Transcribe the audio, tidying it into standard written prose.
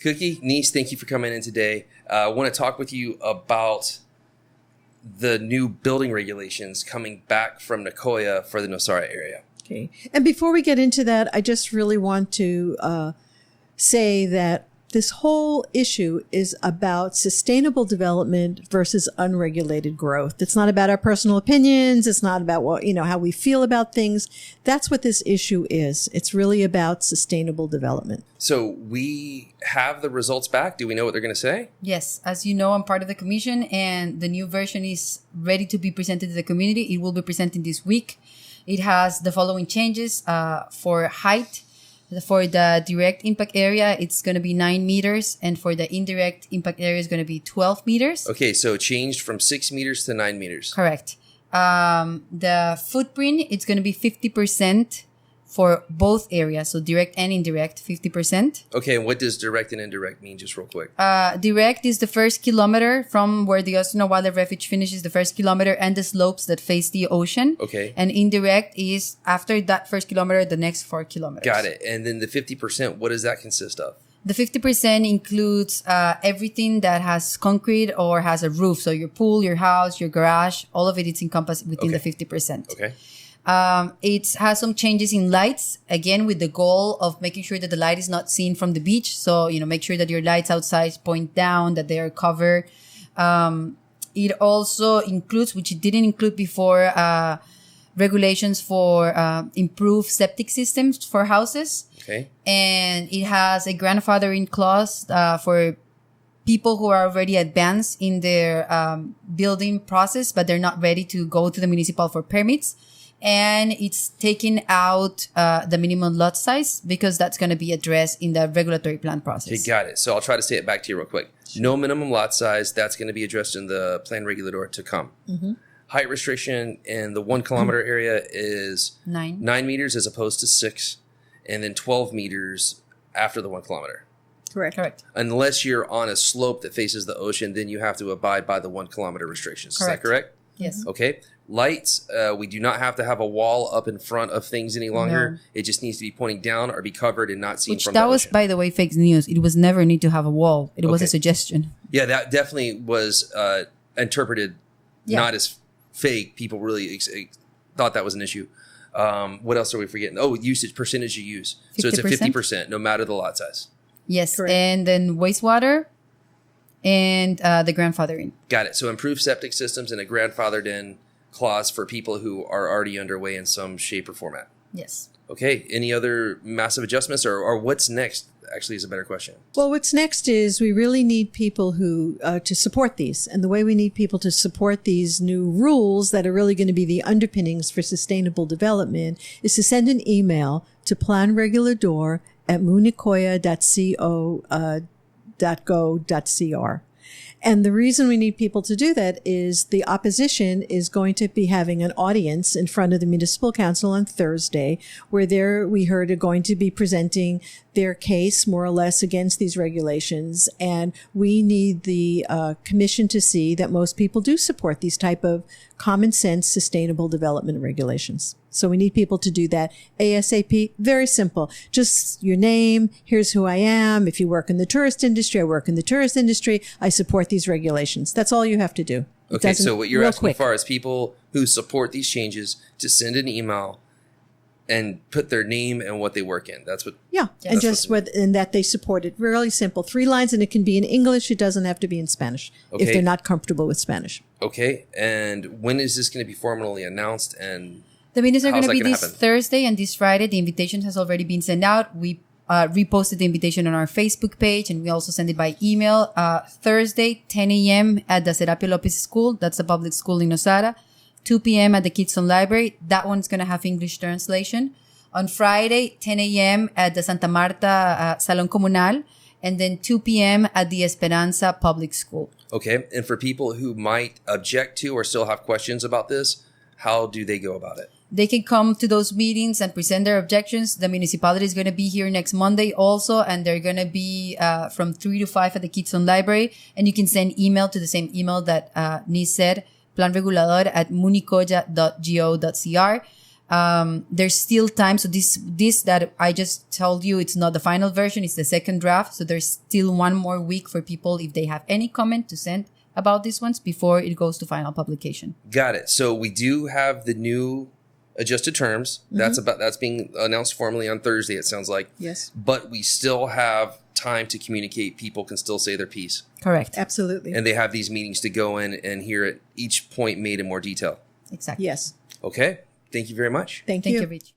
Kuki, Nice, thank you for coming in today. I want to talk with you about the new building regulations coming back from Nicoya for the Nosara area. Okay. And before we get into that, I just really want to say that this whole issue is about sustainable development versus unregulated growth. It's not about our personal opinions. It's not about what, how we feel about things. That's what this issue is. It's really about sustainable development. So we have the results back. Do we know what they're going to say? Yes. As you know, I'm part of the commission and the new version is ready to be presented to the community. It will be presented this week. It has the following changes for height. For the direct impact area, it's going to be 9 meters. And for the indirect impact area, it's going to be 12 meters. Okay, so it changed from 6 meters to 9 meters. Correct. The footprint, it's going to be 50% for both areas. So direct and indirect, 50%. Okay, and what does direct and indirect mean, just real quick? Direct is the first kilometer from where the Ostino Wildlife Refuge finishes, the first kilometer, and the slopes that face the ocean. Okay. And indirect is after that first kilometer, the next 4 kilometers. Got it. And then the 50%, what does that consist of? The 50% includes everything that has concrete or has a roof. So your pool, your house, your garage, all of it is encompassed within the 50%. Okay. It has some changes in lights, again, with the goal of making sure that the light is not seen from the beach. So, make sure that your lights outside point down, that they are covered. It also includes, which it didn't include before, regulations for improved septic systems for houses. Okay. And it has a grandfathering clause for people who are already advanced in their building process, but they're not ready to go to the municipal for permits. And it's taking out the minimum lot size because that's going to be addressed in the regulatory plan process. Okay, got it. So I'll try to say it back to you real quick. No minimum lot size. That's going to be addressed in the plan regulator to come. Mm-hmm. Height restriction in the 1 kilometer area is 9 meters as opposed to 6, and then 12 meters after the 1 kilometer. Correct. Unless you're on a slope that faces the ocean, then you have to abide by the 1 kilometer restrictions. Correct. Is that correct? Yes. Okay. Lights, we do not have to have a wall up in front of things any longer. No. It just needs to be pointing down or be covered and not seen from the ocean. That was, by the way, fake news. It was never need to have a wall. It was a suggestion. Yeah, that definitely was interpreted not as fake. People really thought that was an issue. What else are we forgetting? Oh, usage, percentage you use. 50%? So it's a 50%, no matter the lot size. Yes. Correct. And then wastewater and the grandfathering. Got it. So improved septic systems and a grandfathered in clause for people who are already underway in some shape or format. Yes. Okay. Any other massive adjustments or what's next actually is a better question. Well, what's next is we really need people who to support these. And the way we need people to support these new rules that are really going to be the underpinnings for sustainable development is to send an email to planregulator@municoya.co.go.cr. And the reason we need people to do that is the opposition is going to be having an audience in front of the municipal council on Thursday, where we heard are going to be presenting their case more or less against these regulations. And we need the commission to see that most people do support these type of common sense, sustainable development regulations. So we need people to do that ASAP. Very simple. Just your name. Here's who I am. If you work in the tourist industry, I work in the tourist industry. I support these regulations. That's all you have to do. Okay, so what you're asking for is people who support these changes to send an email and put their name and what they work in. That's what. Yeah, and just and that they support it. Really simple. 3 lines, and it can be in English. It doesn't have to be in Spanish if they're not comfortable with Spanish. Okay, and when is this going to be formally announced? And the meetings are going to be this Thursday and this Friday. The invitation has already been sent out. We reposted the invitation on our Facebook page, and we also sent it by email. Thursday, 10 a.m. at the Serapio Lopez School. That's a public school in Nosara. 2 p.m. at the Kidston Library. That one's going to have English translation. On Friday, 10 a.m. at the Santa Marta Salón Comunal. And then 2 p.m. at the Esperanza Public School. Okay. And for people who might object to or still have questions about this, how do they go about it? They can come to those meetings and present their objections. The municipality is going to be here next Monday also, and they're going to be from 3 to 5 at the Kidston Library. And you can send email to the same email that Nice said, planregulador@municoya.go.cr. There's still time. So this that I just told you, it's not the final version. It's the second draft. So there's still 1 more week for people, if they have any comment, to send about these ones before it goes to final publication. Got it. So we do have the new adjusted terms. That's being announced formally on Thursday, it sounds like. Yes. But we still have time to communicate. People can still say their piece. Correct. Absolutely. And they have these meetings to go in and hear it, each point made in more detail. Exactly. Yes. Okay. Thank you very much. Thank Thank you. you, Rich.